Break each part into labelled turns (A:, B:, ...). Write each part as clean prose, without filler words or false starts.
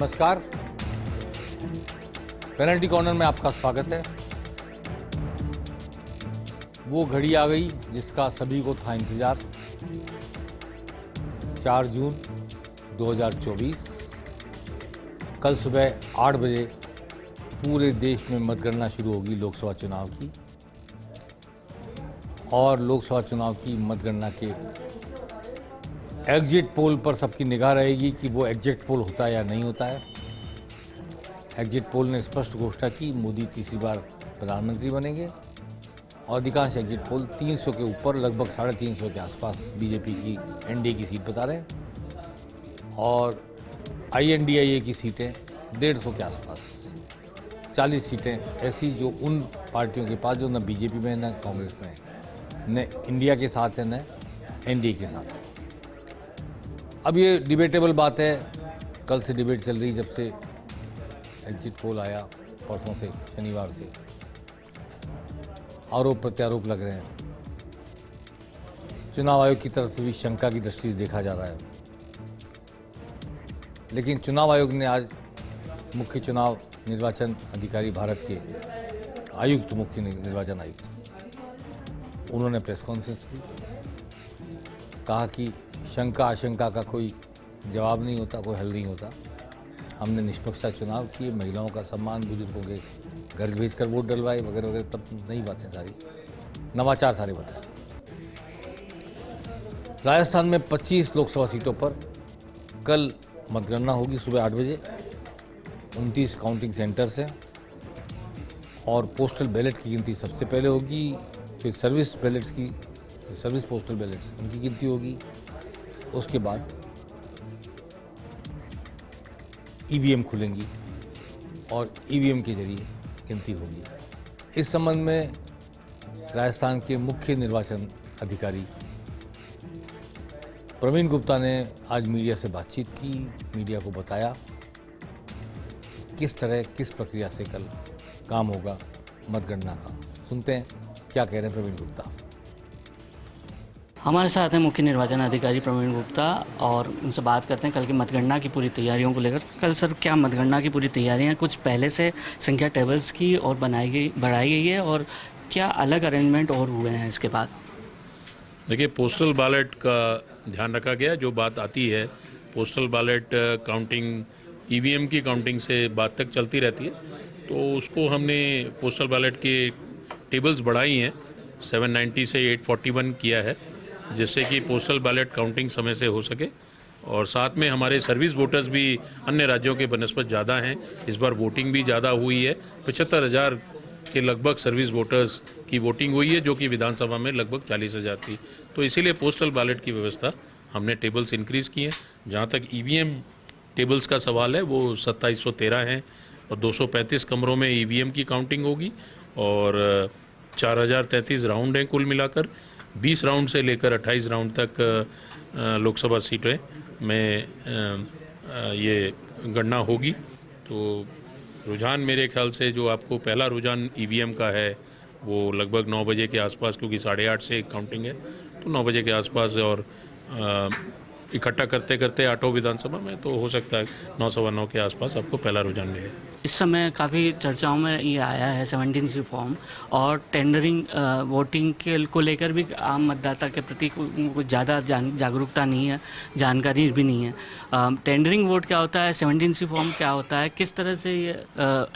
A: नमस्कार, penalty corner में आपका स्वागत है। वो घड़ी आ गई जिसका सभी को था इंतजार। 4 जून 2024 कल सुबह 8 बजे पूरे देश में मतगणना शुरू होगी लोकसभा चुनाव की। और लोकसभा चुनाव की मतगणना के एग्जिट पोल पर सबकी निगाह रहेगी कि वो एग्जिट पोल होता है या नहीं होता है। एग्जिट पोल ने स्पष्ट घोषणा की मोदी तीसरी बार प्रधानमंत्री बनेंगे और अधिकांश एग्जिट पोल 300 के ऊपर, लगभग 350 के आसपास बीजेपी की एनडीए की सीट बता रहे हैं और आईएनडीआईए की सीटें 150 के आसपास। 40 सीटें ऐसी जो उन पार्टियों के पास जो न बीजेपी में न कांग्रेस में, न इंडिया के साथ है न एनडीए के साथ है। अब ये डिबेटेबल बात है, कल से डिबेट चल रही, जब से एग्जिट पोल आया परसों से, शनिवार से आरोप प्रत्यारोप लग रहे हैं। चुनाव आयोग की तरफ से भी शंका की दृष्टि से देखा जा रहा है। लेकिन चुनाव आयोग ने आज मुख्य चुनाव निर्वाचन अधिकारी भारत के आयुक्त, मुख्य निर्वाचन आयुक्त, उन्होंने प्रेस कॉन्फ्रेंस की, कहा कि शंका आशंका का कोई जवाब नहीं होता, कोई हल नहीं होता। हमने निष्पक्षता चुनाव किए, महिलाओं का सम्मान, बुजुर्गों के घर भेजकर वोट डलवाए वगैरह वगैरह, तब नई बातें सारी, नवाचार सारे बताए। राजस्थान में 25 लोकसभा सीटों पर कल मतगणना होगी सुबह 8 बजे। 29 काउंटिंग सेंटर्स हैं और पोस्टल बैलेट की गिनती सबसे पहले होगी, फिर सर्विस पोस्टल बैलेट्स उनकी गिनती होगी, उसके बाद ईवीएम खुलेंगी और ईवीएम के जरिए गिनती होगी। इस संबंध में राजस्थान के मुख्य निर्वाचन अधिकारी प्रवीण गुप्ता ने आज मीडिया से बातचीत की, मीडिया को बताया किस तरह, किस प्रक्रिया से कल काम होगा मतगणना का। सुनते हैं क्या कह रहे हैं प्रवीण गुप्ता।
B: हमारे साथ हैं मुख्य निर्वाचन अधिकारी प्रवीण गुप्ता और उनसे बात करते हैं कल की मतगणना की पूरी तैयारियों को लेकर। कल सर क्या मतगणना की पूरी तैयारियां कुछ पहले से संख्या टेबल्स की और बढ़ाई गई है और क्या अलग अरेंजमेंट और हुए हैं इसके बाद?
C: देखिए, पोस्टल बैलेट का ध्यान रखा गया। जो बात आती है पोस्टल बैलेट काउंटिंग, ईवीएम की काउंटिंग से बात तक चलती रहती है, तो उसको हमने पोस्टल बैलेट के टेबल्स बढ़ाई हैं, 790 से 841 किया है, जिससे कि पोस्टल बैलेट काउंटिंग समय से हो सके। और साथ में हमारे सर्विस वोटर्स भी अन्य राज्यों के बनस्पत ज़्यादा हैं। इस बार वोटिंग भी ज़्यादा हुई है, 75,000 के लगभग सर्विस वोटर्स की वोटिंग हुई है, जो कि विधानसभा में लगभग 40,000 थी। तो इसीलिए पोस्टल बैलेट की व्यवस्था हमने टेबल्स इंक्रीज़ किए हैं। जहाँ तक ईवीएम टेबल्स का सवाल है, वो 2713 हैं और 235 कमरों में ईवीएम की काउंटिंग होगी और 4033 राउंड हैं कुल मिलाकर। 20 राउंड से लेकर 28 राउंड तक लोकसभा सीटें में ये गणना होगी। तो रुझान मेरे ख्याल से जो आपको पहला रुझान ईवीएम का है वो लगभग 9 बजे के आसपास, क्योंकि 8:30 से काउंटिंग है, तो 9 बजे के आसपास और इकट्ठा करते करते आठों विधानसभा में तो हो सकता है 9, सवा 9 के आसपास आपको पहला रुझान मिले।
B: इस समय काफ़ी चर्चाओं में ये आया है 17C फॉर्म और टेंडरिंग वोटिंग को लेकर भी आम मतदाता के प्रति कुछ ज़्यादा जागरूकता नहीं है, जानकारी भी नहीं है। टेंडरिंग वोट क्या होता है, 17C फॉर्म क्या होता है, किस तरह से ये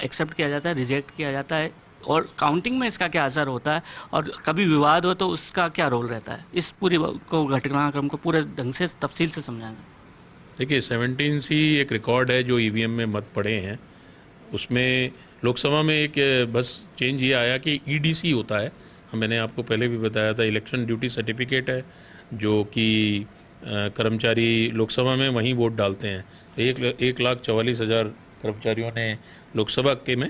B: एक्सेप्ट किया जाता है, रिजेक्ट किया जाता है और काउंटिंग में इसका क्या असर होता है और कभी विवाद हो तो उसका क्या रोल रहता है? इस पूरी को घटनाक्रम को पूरे ढंग से तफसील से समझाएंगे।
C: देखिए, 17C एक रिकॉर्ड है जो ईवीएम में मत पड़े हैं। उसमें लोकसभा में एक बस चेंज ये आया कि ईडीसी होता है, मैंने आपको पहले भी बताया था, इलेक्शन ड्यूटी सर्टिफिकेट है, जो कि कर्मचारी लोकसभा में वहीं वोट डालते हैं। 1,44,000 कर्मचारियों ने लोकसभा के में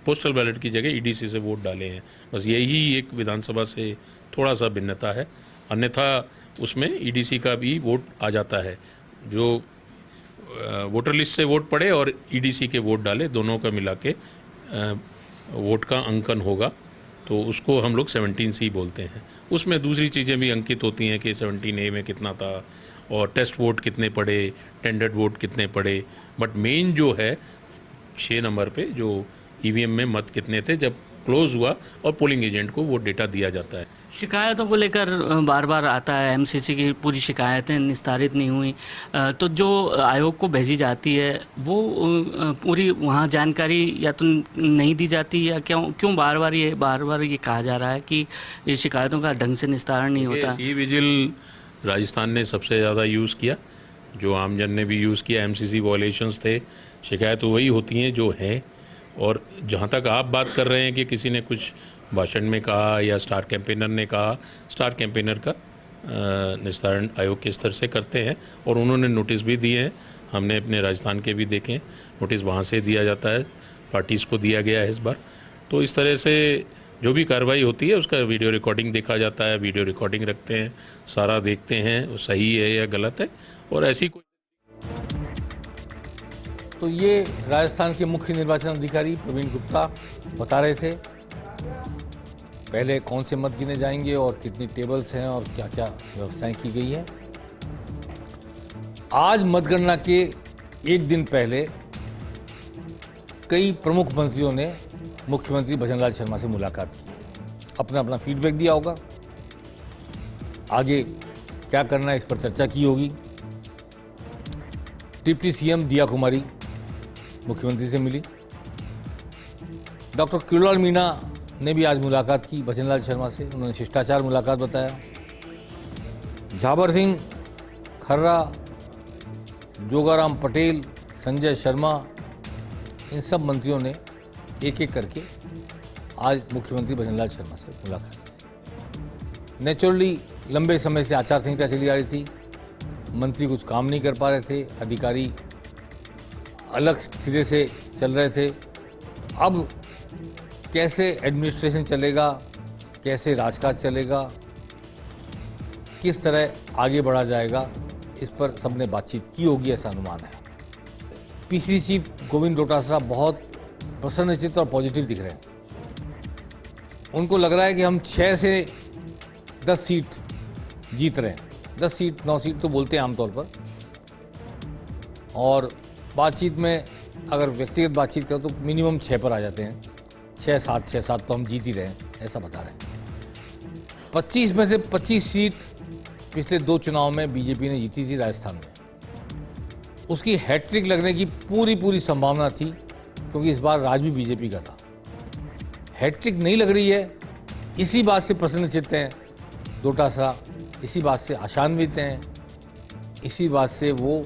C: पोस्टल बैलेट की जगह ईडीसी से वोट डाले हैं। बस यही एक विधानसभा से थोड़ा सा भिन्नता है, अन्यथा उसमें ईडीसी का भी वोट आ जाता है। जो वोटर लिस्ट से वोट पड़े और ईडीसी के वोट डाले, दोनों का मिला के वोट का अंकन होगा, तो उसको हम लोग 17C बोलते हैं। उसमें दूसरी चीज़ें भी अंकित होती हैं कि 17A में कितना था और टेस्ट वोट कितने पड़े, टेंडर्ड वोट कितने पड़े, बट मेन जो है 6 नंबर पे जो ईवीएम में मत कितने थे जब क्लोज हुआ, और पोलिंग एजेंट को वो डेटा दिया जाता है।
B: शिकायतों को लेकर बार बार आता है, एमसीसी की पूरी शिकायतें निस्तारित नहीं हुई, तो जो आयोग को भेजी जाती है वो पूरी वहाँ जानकारी या तो नहीं दी जाती, या क्यों बार बार ये कहा जा रहा है कि ये शिकायतों का ढंग से निस्तारण नहीं होता।
C: सी विजिल राजस्थान ने सबसे ज़्यादा यूज़ किया, जो आमजन ने भी यूज़ किया। एमसीसी वॉयलेशंस थे, शिकायत वही होती हैं जो हैं। और जहाँ तक आप बात कर रहे हैं कि किसी ने कुछ भाषण में कहा या स्टार कैंपेनर ने कहा, स्टार कैंपेनर का निस्तारण आयोग के स्तर से करते हैं, और उन्होंने नोटिस भी दिए हैं। हमने अपने राजस्थान के भी देखे, नोटिस वहाँ से दिया जाता है, पार्टीज़ को दिया गया है इस बार। तो इस तरह से जो भी कार्रवाई होती है उसका वीडियो रिकॉर्डिंग देखा जाता है, वीडियो रिकॉर्डिंग रखते हैं, सारा देखते हैं वो सही है या गलत है, और ऐसी कोई।
A: तो ये राजस्थान के मुख्य निर्वाचन अधिकारी प्रवीण गुप्ता बता रहे थे पहले कौन से मत गिने जाएंगे और कितनी टेबल्स हैं और क्या क्या व्यवस्थाएं की गई हैं। आज मतगणना के एक दिन पहले कई प्रमुख मंत्रियों ने मुख्यमंत्री भजनलाल शर्मा से मुलाकात की, अपना अपना फीडबैक दिया होगा, आगे क्या करना है इस पर चर्चा की होगी। डिप्टी सीएम दिया कुमारी मुख्यमंत्री से मिली, डॉक्टर किरोड़लाल मीणा ने भी आज मुलाकात की भजनलाल शर्मा से, उन्होंने शिष्टाचार मुलाकात बताया। झाबर सिंह, खर्रा, जोगाराम पटेल, संजय शर्मा, इन सब मंत्रियों ने एक एक करके आज मुख्यमंत्री भजनलाल शर्मा से मुलाकात की। नेचुरली लंबे समय से आचार संहिता चली आ रही थी, मंत्री कुछ काम नहीं कर पा रहे थे, अधिकारी अलग सिरे से चल रहे थे। अब कैसे एडमिनिस्ट्रेशन चलेगा, कैसे राजकाज चलेगा, किस तरह आगे बढ़ा जाएगा, इस पर सबने बातचीत की होगी ऐसा अनुमान है। पीसीसी चीफ गोविंद डोटासरा बहुत प्रसन्नचित्त और पॉजिटिव दिख रहे हैं। उनको लग रहा है कि हम 6 से 10 सीट जीत रहे हैं। 10 सीट 9 सीट तो बोलते हैं आमतौर पर, और बातचीत में अगर व्यक्तिगत बातचीत करो तो मिनिमम 6 पर आ जाते हैं। 6-7 तो हम जीत ही रहे हैं, ऐसा बता रहे हैं। 25 में से 25 सीट पिछले 2 चुनाव में बीजेपी ने जीती थी राजस्थान में, उसकी हैट्रिक लगने की पूरी संभावना थी, क्योंकि इस बार राज भी बीजेपी का था। हैट्रिक नहीं लग रही है, इसी बात से प्रसन्नचित्त हैं डोटासरा, इसी बात से आशान्वित हैं, इसी बात से वो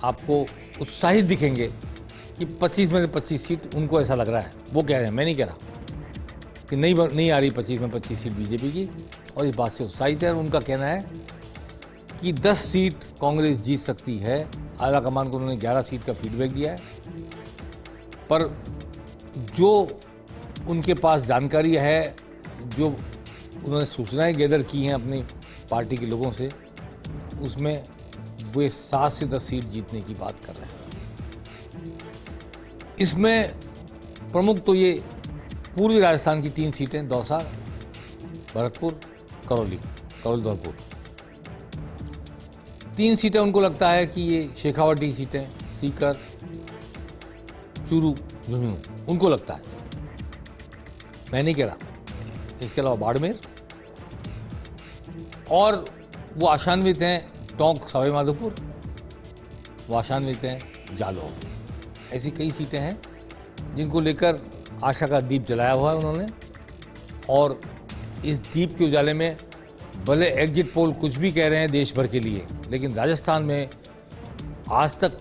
A: आपको उत्साहित दिखेंगे कि 25 में से 25 सीट उनको ऐसा लग रहा है। वो कह रहे हैं, मैं नहीं कह रहा कि नहीं आ रही 25 में 25 सीट बीजेपी की, और इस बात से उत्साहित है। उनका कहना है कि 10 सीट कांग्रेस जीत सकती है। आला कमान को उन्होंने 11 सीट का फीडबैक दिया है, पर जो उनके पास जानकारी है, जो उन्होंने सूचनाएं गैदर की हैं अपनी पार्टी के लोगों से, उसमें वे 7 से 10 सीट जीतने की बात कर रहे हैं। इसमें प्रमुख तो ये पूर्वी राजस्थान की 3 सीटें, दौसा, भरतपुर, करौली धौलपुर, 3 सीटें उनको लगता है कि ये शेखावाटी सीटें, सीकर, चूरू, झुंझुनू, उनको लगता है, मैं नहीं कह रहा। इसके अलावा बाड़मेर, और वो आशान्वित हैं टोंक सवाई माधोपुर, वो आशान्वित हैं जालौर। ऐसी कई सीटें हैं जिनको लेकर आशा का दीप जलाया हुआ है उन्होंने, और इस दीप के उजाले में भले एग्जिट पोल कुछ भी कह रहे हैं देश भर के लिए, लेकिन राजस्थान में आज तक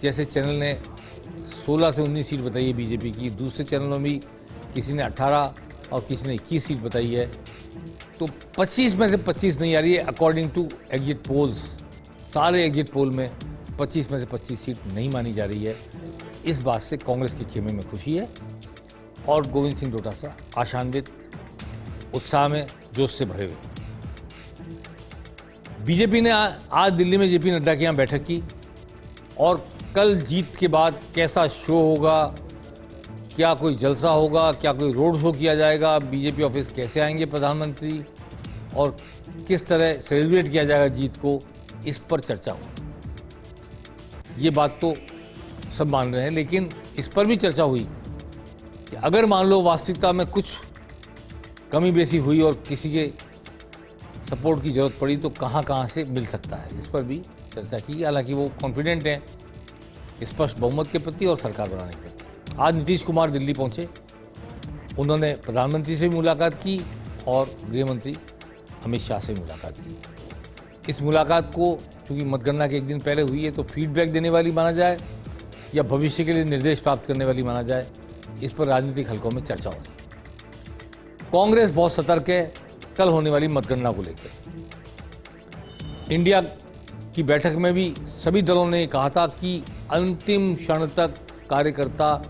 A: जैसे चैनल ने 16 से 19 सीट बताई है बीजेपी की, दूसरे चैनलों में किसी ने 18 और किसी ने 21 सीट बताई है, तो 25 में से 25 नहीं आ रही है अकॉर्डिंग टू एग्जिट पोल्स। सारे एग्जिट पोल में 25 में से 25 सीट नहीं मानी जा रही है। इस बात से कांग्रेस के खेमे में खुशी है, और गोविंद सिंह डोटासरा आशान्वित, उत्साह में, जोश से भरे हुए। बीजेपी ने आज दिल्ली में जेपी नड्डा के यहाँ बैठक की, और कल जीत के बाद कैसा शो होगा, क्या कोई जलसा होगा, क्या कोई रोड शो किया जाएगा, बीजेपी ऑफिस कैसे आएंगे प्रधानमंत्री, और किस तरह सेलिब्रेट किया जाएगा जीत को, इस पर चर्चा हुई। ये बात तो सब मान रहे हैं, लेकिन इस पर भी चर्चा हुई कि अगर मान लो वास्तविकता में कुछ कमी बेसी हुई और किसी के सपोर्ट की जरूरत पड़ी तो कहाँ से मिल सकता है, इस पर भी चर्चा की। हालांकि वो कॉन्फिडेंट हैं स्पष्ट बहुमत के प्रति और सरकार बनाने के प्रति। आज नीतीश कुमार दिल्ली पहुंचे, उन्होंने प्रधानमंत्री से भी मुलाकात की और गृह मंत्री अमित शाह से मुलाकात की। इस मुलाकात को चूंकि मतगणना के एक दिन पहले हुई है तो फीडबैक देने वाली माना जाए या भविष्य के लिए निर्देश प्राप्त करने वाली माना जाए, इस पर राजनीतिक हलकों में चर्चा होगी। कांग्रेस बहुत सतर्क है कल होने वाली मतगणना को लेकर। इंडिया की बैठक में भी सभी दलों ने कहा था कि अंतिम क्षण तक कार्यकर्ता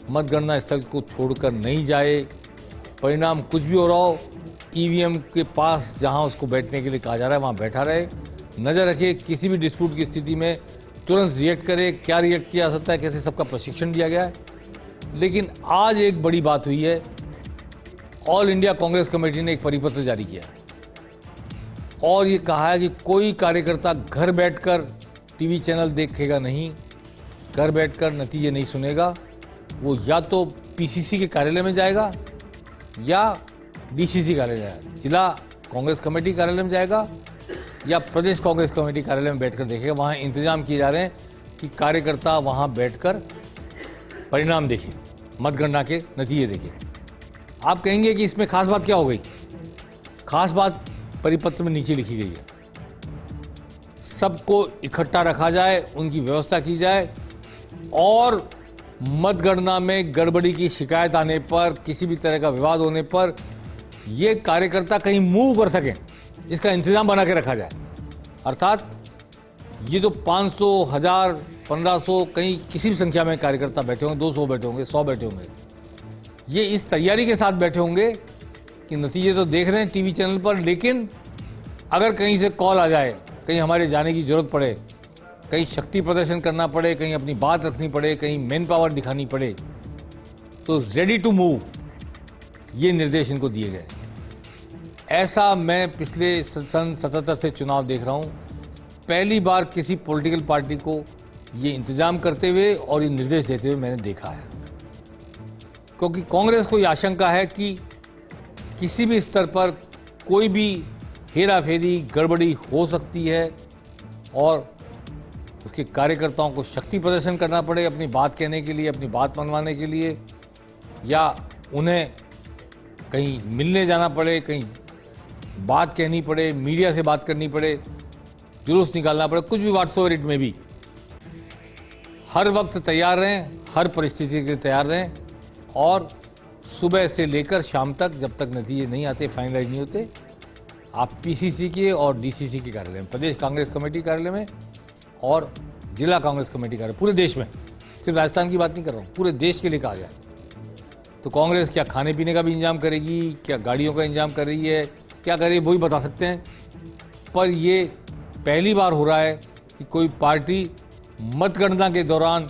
A: मतगणना स्थल को छोड़कर नहीं जाए, परिणाम कुछ भी हो रहा हो, ईवीएम के पास जहां उसको बैठने के लिए कहा जा रहा है वहां बैठा रहे, नजर रखे, किसी भी डिस्प्यूट की स्थिति में तुरंत रिएक्ट करे, क्या रिएक्ट किया जा सकता है, कैसे सबका प्रशिक्षण दिया गया है। लेकिन आज एक बड़ी बात हुई है, ऑल इंडिया कांग्रेस कमेटी ने एक परिपत्र जारी किया और ये कहा है कि कोई कार्यकर्ता घर बैठकर टीवी चैनल देखेगा नहीं, घर बैठकर नतीजे नहीं सुनेगा, वो या तो पीसीसी के कार्यालय में जाएगा या डीसीसी कार्यालय जाएगा, जिला कांग्रेस कमेटी कार्यालय में जाएगा या प्रदेश कांग्रेस कमेटी कार्यालय में बैठकर देखेगा। वहाँ इंतजाम किए जा रहे हैं कि कार्यकर्ता वहाँ बैठकर परिणाम देखें, मतगणना के नतीजे देखें। आप कहेंगे कि इसमें खास बात क्या हो गई? खास बात परिपत्र में नीचे लिखी गई है, सबको इकट्ठा रखा जाए, उनकी व्यवस्था की जाए और मतगणना में गड़बड़ी की शिकायत आने पर, किसी भी तरह का विवाद होने पर ये कार्यकर्ता कहीं मूव कर सकें, इसका इंतजाम बना के रखा जाए। अर्थात ये जो 500, 1000, 1500 कहीं किसी भी संख्या में कार्यकर्ता बैठे होंगे, 200 बैठे होंगे, 100 बैठे होंगे, ये इस तैयारी के साथ बैठे होंगे कि नतीजे तो देख रहे हैं टीवी चैनल पर, लेकिन अगर कहीं से कॉल आ जाए, कहीं हमारे जाने की जरूरत पड़े, कहीं शक्ति प्रदर्शन करना पड़े, कहीं अपनी बात रखनी पड़े, कहीं मैन पावर दिखानी पड़े, तो रेडी टू मूव, ये निर्देश इनको दिए गए। ऐसा मैं पिछले सन 77 से चुनाव देख रहा हूँ, पहली बार किसी पॉलिटिकल पार्टी को ये इंतजाम करते हुए और ये निर्देश देते हुए मैंने देखा है। क्योंकि कांग्रेस को ये आशंका है कि किसी भी स्तर पर कोई भी हेरा फेरी, गड़बड़ी हो सकती है और उसके कार्यकर्ताओं को शक्ति प्रदर्शन करना पड़े अपनी बात कहने के लिए, अपनी बात मनवाने के लिए, या उन्हें कहीं मिलने जाना पड़े, कहीं बात कहनी पड़े, मीडिया से बात करनी पड़े, जुलूस निकालना पड़े, कुछ भी व्हाट्सओवर इट में भी। हर वक्त तैयार रहें, हर परिस्थिति के लिए तैयार रहें और सुबह से लेकर शाम तक जब तक नतीजे नहीं आते, फाइनलाइज नहीं होते, आप पीसीसी के और डीसीसी के कार्यालय में, प्रदेश कांग्रेस कमेटी कार्यालय में और जिला कांग्रेस कमेटी कार्यालय, पूरे देश में, सिर्फ राजस्थान की बात नहीं कर रहा हूँ, पूरे देश के लिए कहा गया। तो कांग्रेस क्या खाने पीने का भी इंतजाम करेगी, क्या गाड़ियों का इंतजाम कर रही है, क्या कर रही है, वही बता सकते हैं। पर ये पहली बार हो रहा है कि कोई पार्टी मतगणना के दौरान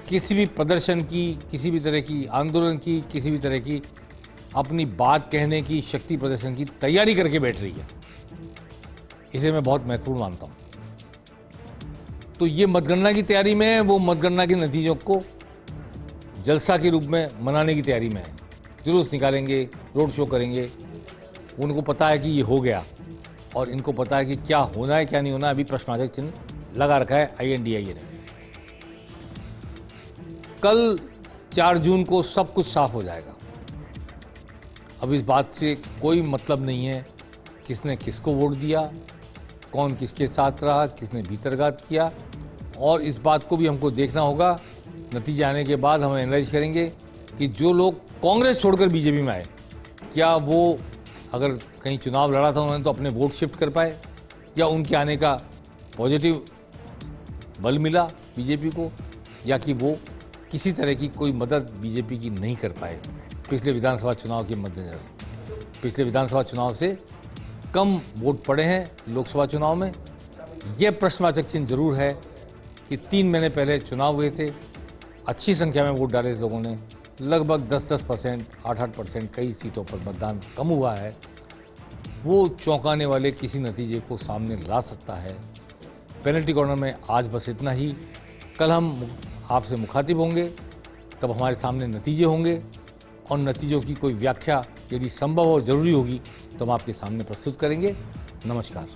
A: किसी भी प्रदर्शन की, किसी भी तरह की आंदोलन की, किसी भी तरह की अपनी बात कहने की, शक्ति प्रदर्शन की तैयारी करके बैठ रही है। इसे मैं बहुत महत्वपूर्ण मानता हूँ। तो ये मतगणना की तैयारी में है, वो मतगणना के नतीजों को जलसा के रूप में मनाने की तैयारी में है। जुलूस निकालेंगे, रोड शो करेंगे, उनको पता है कि ये हो गया और इनको पता है कि क्या होना है क्या नहीं होना है, अभी प्रश्नवाचक चिन्ह लगा रखा है INDIA ने। कल 4 जून को सब कुछ साफ हो जाएगा। अब इस बात से कोई मतलब नहीं है किसने किसको वोट दिया, कौन किसके साथ रहा, किसने भीतरघात किया, और इस बात को भी हमको देखना होगा। नतीजे आने के बाद हम एनालाइज करेंगे कि जो लोग कांग्रेस छोड़कर बीजेपी में आए, क्या वो अगर कहीं चुनाव लड़ा था उन्होंने तो अपने वोट शिफ्ट कर पाए, या उनके आने का पॉजिटिव बल मिला बीजेपी को, या कि वो किसी तरह की कोई मदद बीजेपी की नहीं कर पाए पिछले विधानसभा चुनाव के मद्देनजर। पिछले विधानसभा चुनाव से कम वोट पड़े हैं लोकसभा चुनाव में। यह प्रश्नवाचक चिन्ह जरूर है कि 3 महीने पहले चुनाव हुए थे, अच्छी संख्या में वोट डाले इस लोगों ने, लगभग 10-10%, 8-8% कई सीटों पर मतदान कम हुआ है। वो चौंकाने वाले किसी नतीजे को सामने ला सकता है। पेनल्टी कॉर्नर में आज बस इतना ही। कल हम आपसे मुखातिब होंगे, तब हमारे सामने नतीजे होंगे और नतीजों की कोई व्याख्या यदि संभव और ज़रूरी होगी तो हम आपके सामने प्रस्तुत करेंगे। नमस्कार।